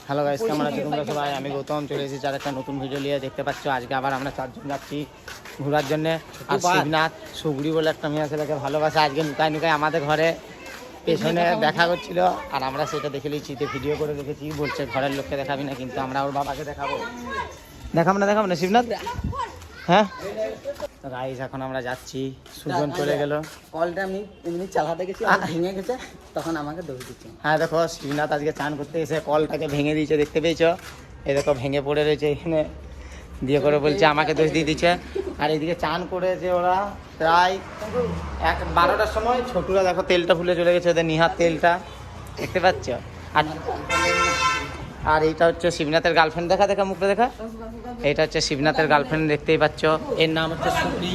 Hello guys, কেমন আছো তোমরা সবাই? আমি গৌতম চলে এসেছি আর একটা নতুন ভিডিও নিয়ে। দেখতে পাচ্ছ আজকে আবার আমরা চারজন যাচ্ছি ঘোরার জন্য। আর শিবনাথ সুগড়ি বলে একটা মেয়ে ছেলেকে ভালোবাসে, আজকে নুকায় নুকায় আমাদের ঘরে পেছনে দেখা করছিল আর আমরা সেটা দেখে নিয়েছি, ভিডিও করে রেখেছি। বলছে ঘরের লোককে দেখাবি না, কিন্তু আমরা ওর বাবাকে দেখাবো। দেখাবো না শিবনাথ? হ্যাঁ গাইস, এখন আমরা যাচ্ছি। সুজন চলে গেল। কলটা আমি এমনি চালাতে গেছি, ভেঙে গেছে, তখন আমাকে দৌড় দিচ্ছে। হ্যাঁ দেখো, শিবনাথ আজকে চান করতে এসে কলটাকে ভেঙে দিয়েছে, দেখতে পেয়েছো? এই দেখো ভেঙে পড়ে রয়েছে এখানে, দিয়ে করে বলছে আমাকে দোষ দিয়ে দিচ্ছে। আর এইদিকে চান করেছে ওরা প্রায় 12টার সময়। ছোটুরা দেখো তেলটা ভুলে চলে গেছে, ওদের নিহার তেলটা দেখতে পাচ্ছ। আর এইটা হচ্ছে শিবনাথের গার্লফ্রেন্ড, দেখা মুখটা দেখা। এইটা হচ্ছে শিবনাথের গার্লফ্রেন্ড, দেখতেই পাচ্ছ। এর নাম হচ্ছে সুপ্রি।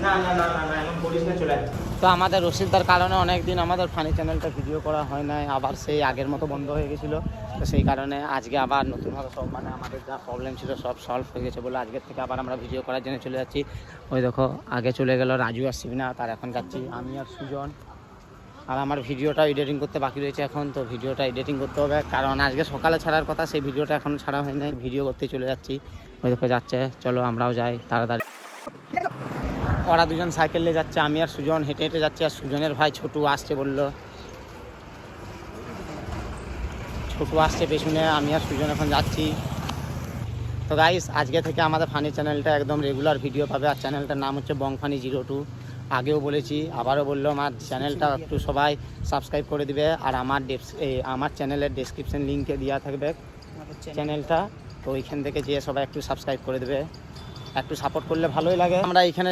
না এমন বলিস না, চলে আসছে। তো আমাদের রসিকদার কারণে অনেকদিন আমাদের ফানি চ্যানেলটা ভিডিও করা হয় নাই, আবার সেই আগের মতো বন্ধ হয়ে গেছিলো। তো সেই কারণে আজকে আবার নতুনভাবে সব আমাদের যা প্রবলেম ছিল সব সলভ হয়ে গেছে বলে আজকের থেকে আবার আমরা ভিডিও করার জন্য চলে যাচ্ছি। ওই দেখো আগে চলে গেল রাজু আর শিবনাথ, আর এখন যাচ্ছি আমি আর সুজন। আর আমার ভিডিওটা এডিটিং করতে বাকি রয়েছে এখন, তো ভিডিওটা এডিটিং করতে হবে, কারণ আজকে সকালে ছাড়ার কথা, সেই ভিডিওটা এখনও ছাড়া হয় নাই। ভিডিও করতে চলে যাচ্ছি। ওই দেখো যাচ্ছে, চলো আমরাও যাই তাড়াতাড়ি। ওরা দুজন সাইকেল নিয়ে যাচ্ছে, আমি আর সুজন হেঁটে হেঁটে যাচ্ছি। আর সুজনের ভাই ছোটু আসছে বললো, ছোটু আসছে পেছনে, আমি আর সুজন এখন যাচ্ছি। তো গাইস, আজকে থেকে আমাদের ফানি চ্যানেলটা একদম রেগুলার ভিডিও পাবে। আর চ্যানেলটার নাম হচ্ছে বংফানি 02। আগেও বলেছি, আবারও বললো, আমার চ্যানেলটা একটু সবাই সাবস্ক্রাইব করে দিবে। আর আমার চ্যানেলের ডেসক্রিপশন লিঙ্কে দেওয়া থাকবে চ্যানেলটা, তো ওইখান থেকে যেয়ে সবাই একটু সাবস্ক্রাইব করে দেবে। একটু সাপোর্ট করলে ভালোই লাগে। আমরা এখানে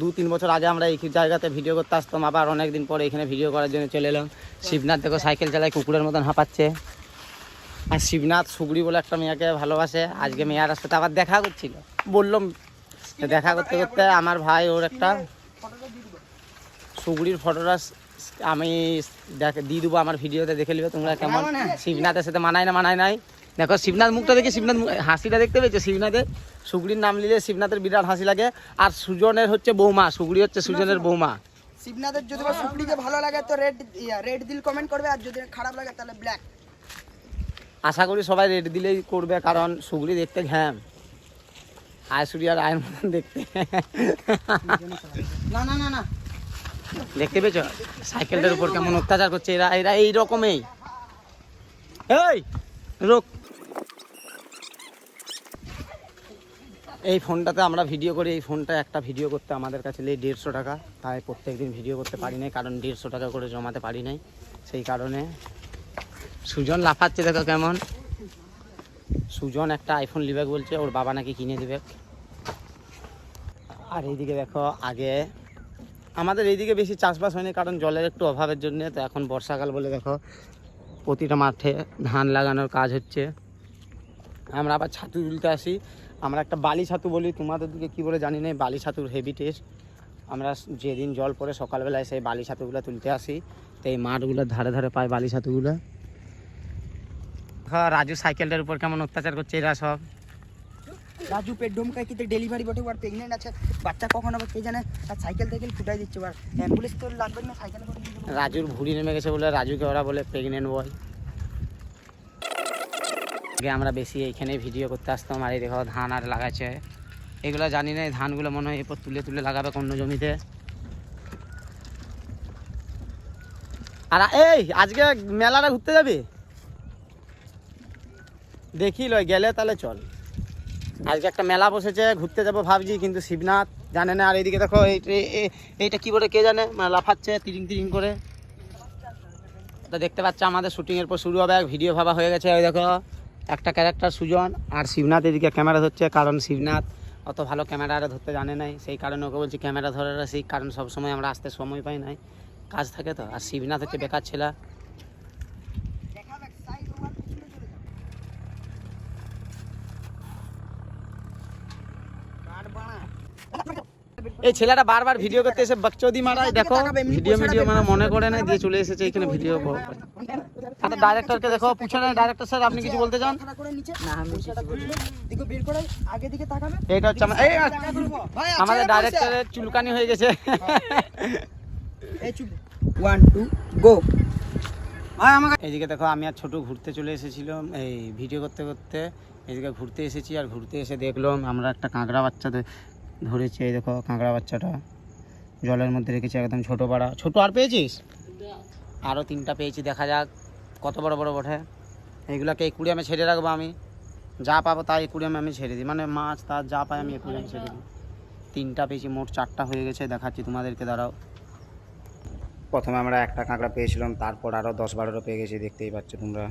2-3 বছর আগে আমরা এই জায়গাতে ভিডিও করতে আসতাম, আবার অনেকদিন পরে এখানে ভিডিও করার জন্য চলে এলাম। শিবনাথ দেখো সাইকেল চালায় কুকুরের মতন হাঁপাচ্ছে। আর শিবনাথ সুগড়ি বলে একটা মেয়েকে ভালোবাসে, আজকে মেয়ের সাথে আবার দেখা করছিল। বললাম দেখা করতে করতে আমার ভাই ওর একটা সুগড়ির ফটোটা আমি দিয়ে দেবো আমার ভিডিওতে, দেখে নিবে তোমরা কেমন শিবনাথের সাথে মানায় নাই। দেখো শিবনাথ মুখটা দেখে, শিবনাথ হাসিটা দেখতে পেয়েছো শিবনাথের? সুগড়ির নাম নিলে শিবনাথের বিরাট হাসি লাগে। আর সুজনের হচ্ছে বৌমা, সুগড়ি হচ্ছে সুজনের বৌমা। শিবনাথের যদি সুগড়িকে ভালো লাগে তো রেড দিল কমেন্ট করবে, আর যদি খারাপ লাগে তাহলে ব্ল্যাক। আশা করি সবাই রেড দিলেই করবে, কারণ সুগড়ি দেখতে ঘ্যাম, আয়সুরি আর আয়ের মতন দেখতে। না দেখতে পেয়েছো সাইকেলটার উপর কেমন অত্যাচার করছে এরা এই রকমই। এই ফোনটাতে আমরা ভিডিও করি, এই ফোনটা একটা ভিডিও করতে আমাদের কাছে নেই 150 টাকা। তাই প্রত্যেকদিন ভিডিও করতে পারি নাই, কারণ 150 টাকা করে জমাতে পারি নাই। সেই কারণে সুজন লাফাচ্ছে, দেখো কেমন। সুজন একটা আইফোন লিবে বলছে, ওর বাবা নাকি কিনে দিবে। আর এইদিকে দেখো, আগে আমাদের এইদিকে বেশি চাষবাস হয়নি, কারণ জলের একটু অভাবের জন্য। তো এখন বর্ষাকাল বলে দেখো প্রতিটা মাঠে ধান লাগানোর কাজ হচ্ছে। আমরা আবার ছাতু তুলতে আসি, আমরা একটা বালি ছাতু বলি, তোমাদের দিকে কী বলে জানি না। বালি ছাতুর হেভি টেস্ট। আমরা যেদিন জল পড়ে সকালবেলায় সেই বালি ছাতুগুলো তুলতে আসি। তো এই মাঠগুলোর ধারে ধারে পাই বালি ছাতুগুলো। রাজু সাইকেলটার উপর কেমন অত্যাচার করছে এরা সব। রাজু পেট ঢুমকায় কিন্তু ডেলিভারি বটে, আর প্রেগনেন্ট আছে, বাচ্চা কখন হবে কে জানে। আর সাইকেল ফুটাই দিচ্ছে, আর অ্যাম্বুলেন্স তো লাগবে না, সাইকেল করে। রাজুর ভুঁড়ি নেমে গেছে বলে রাজুকে ওরা বলে প্রেগনেন্ট বয়। আগে আমরা বেশি এইখানে ভিডিও করতে আসতাম। আর এই দেখো ধান আর লাগাচ্ছে, এগুলো জানি না, এই ধানগুলো মনে হয় এরপর তুলে তুলে লাগাবে অন্য জমিতে। আর এই আজকে মেলাটা ঘুরতে যাবি? দেখি লয় গেলে তাহলে চল। আজকে একটা মেলা বসেছে, ঘুরতে যাবো ভাবছি, কিন্তু শিবনাথ জানে না। আর এইদিকে দেখো এইটা কি বলে কে জানে, মানে লাফাচ্ছে তিরিং করে। তো দেখতে পাচ্ছ আমাদের শুটিংয়ের পর শুরু হবে, ভিডিও ভাবা হয়ে গেছে। ওই দেখো একটা ক্যারেক্টার সুজন, আর শিবনাথ এদিকে ক্যামেরা ধরছে, কারণ শিবনাথ অত ভালো ক্যামেরা ধরতে জানে নাই। সেই কারণে ওকে বলছি ক্যামেরা ধরে শিখ, কারণ সবসময় আমরা আসতে সময় পাই নাই, কাজ থাকে তো। আর শিবনাথ হচ্ছে বেকার ছেলে। এই ছেলেটা বারবার ভিডিও করতে এসে বকচোদি মারায়, দেখো ভিডিও মানে মনে করে না, দিয়ে চলে এসেছে এখানে ভিডিও। ডাইরেক্টরকে দেখো, পুছে না ডাইরেক্টর স্যার আপনি কিছু বলতে চান? এইটা হচ্ছে আমাদের ডাইরেক্টরের চুলকানি হয়ে গেছে। 1 2 গো। এইদিকে দেখো আমি আর ছোট ঘুরতে চলে এসেছিলাম এই ভিডিও করতে করতে, এদিকে ঘুরতে এসেছি। আর ঘুরতে এসে দেখলাম আমরা একটা কাঁকড়া বাচ্চা ধরেছি। এই দেখো কাঁকড়া বাচ্চাটা জলের মধ্যে রেখেছি, একদম ছোট পাড়া। ছোট আর পেয়েছিস? আরও 3টা পেয়েছি, দেখা যাক কত বড় বড় বটে। এইগুলোকে একুরিয়ামে ছেড়ে রাখবো আমি, যা পাবো তাই একুরিয়ামে আমি ছেড়ে দিই, মানে মাছ তার যা পাই আমি একুরিয়ামে ছেড়ে দিই। 3টা পেয়েছি, মোট 4টা হয়ে গেছে, দেখাচ্ছি তোমাদেরকে, দাঁড়াও। প্রথমে আমরা একটা কাঁকড়া পেয়েছিলাম, তারপর আরও 10-12টা পেয়ে গেছি, দেখতেই পাচ্ছ তোমরা।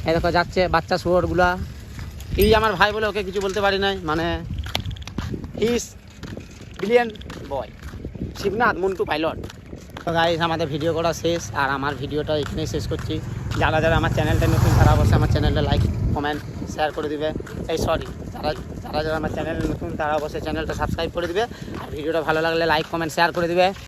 এই দেখো যাচ্ছে বাচ্চা শুয়োরগুলা। এই আমার ভাই বলে ওকে কিছু বলতে পারি নাই, মানে is brilliant boy Shibnath Montu pilot. তো গাইস আমাদের ভিডিও করা শেষ, আর আমার ভিডিওটা এখানেই শেষ করছি। যারা যারা আমার চ্যানেলটা নতুন তারা অবশ্যই আমার চ্যানেলটা লাইক কমেন্ট শেয়ার করে দিবে। যারা যারা আমার চ্যানেলে নতুন তারা অবশ্যই চ্যানেলটা সাবস্ক্রাইব করে দিবে, আর ভিডিওটা ভালো লাগলে লাইক কমেন্ট শেয়ার করে দিবে।